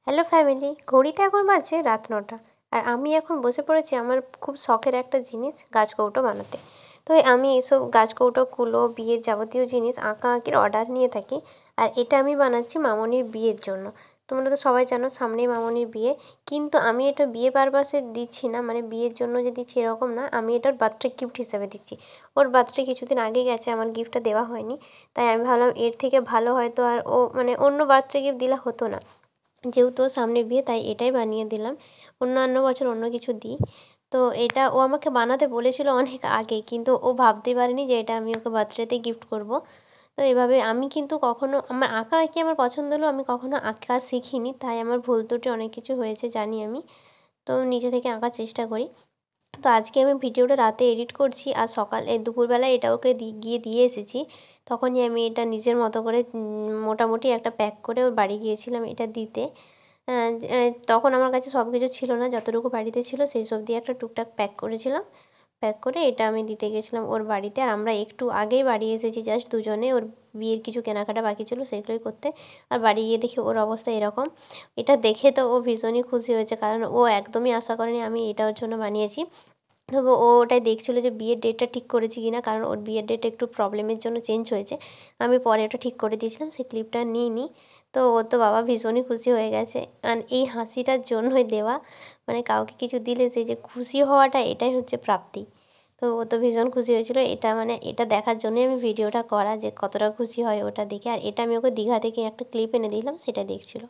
Hello family, ঘড়িতে এখন বাজছে রাত ৯টা। আর আমি এখন বসে পড়েছি আমার খুব শখের একটা জিনিস গাছকৌটো বানাতে। তো আমি এইসব গাছকৌটোগুলো, বিয়ের যাবতীয় জিনিস আঁকাআঁকির অর্ডার নিয়ে থাকি। আর এটা আমি বানাচ্ছি মামনির বিয়ের জন্য। তোমরা তো সবাই জানো সামনেই মামনির বিয়ে। কিন্তু আমি এটা বিয়ে পারপাসে দিচ্ছি না, মানে বিয়ের জন্য যে দিচ্ছি এরকম না, আমি এটা ওর বার্থডে গিফট হিসেবে দিচ্ছি। ওর বার্থডে কিছুদিন আগে গেছে, আমার গিফটটা দেওয়া হয়নি। তাই আমি ভাবলাম এর থেকে ভালো হয়তো আর ও মানে অন্য বার্থডে গিফট দিলে হতো না। যেহেতু ওর সামনে বিয়ে তাই এটাই বানিয়ে দিলাম। অন্যান্য বছর অন্য কিছু দিই। তো এটা ও আমাকে বানাতে বলেছিল অনেক আগে, কিন্তু ও ভাবতেই পারেনি যে এটা আমি ওকে বার্থডেতে গিফট করব। তো এভাবে আমি কিন্তু কখনো আমার আঁকাআঁকি আমার পছন্দ হলেও আমি কখনো আঁকা শিখিনি, তাই আমার ভুল ত্রুটি অনেক কিছু হয়েছে জানি আমি। তো নিজে থেকে আঁকার চেষ্টা করি। তো আজকে আমি ভিডিওটা রাতে এডিট করছি, আর সকালে দুপুরবেলায় এটা ওকে গিয়ে দিয়ে এসেছি। তখনই আমি এটা নিজের মতো করে মোটামুটি একটা প্যাক করে ওর বাড়ি গিয়েছিলাম এটা দিতে। তখন আমার কাছে সব কিছু ছিল না, যতটুকু বাড়িতে ছিল সেই সব দিয়ে একটা টুকটাক প্যাক করেছিলাম। প্যাক করে এটা আমি দিতে গেছিলাম ওর বাড়িতে। আর আমরা একটু আগেই বাড়ি এসেছি, জাস্ট দুজনে। ওর বিয়ের কিছু কেনাকাটা বাকি ছিল সেগুলোই করতে। আর বাড়ি গিয়ে দেখি ওর অবস্থা এরকম। এটা দেখে তো ও ভীষণই খুশি হয়েছে, কারণ ও একদমই আশা করেনি আমি এটা ওর জন্য বানিয়েছি। তবে ও ওটাই দেখছিলো যে বিয়ের ডেটটা ঠিক করেছি কি না, কারণ ওর বিয়ের ডেট একটু প্রবলেমের জন্য চেঞ্জ হয়েছে। আমি পরে ওটা ঠিক করে দিয়েছিলাম, সেই ক্লিপটা নিইনি। তো ওর তো বাবা ভীষণই খুশি হয়ে গেছে। আর এই হাসিটার জন্যই দেওয়া, মানে কাউকে কিছু দিলে সেই যে খুশি হওয়াটা, এটাই হচ্ছে প্রাপ্তি। তো ও তো ভীষণ খুশি হয়েছিল। এটা মানে এটা দেখার জন্যই আমি ভিডিওটা করা, যে কতটা খুশি হয় ওটা দেখে। আর এটা আমি ওকে দীঘা থেকে একটা ক্লিপ এনে দিলাম, সেটা দেখছিল।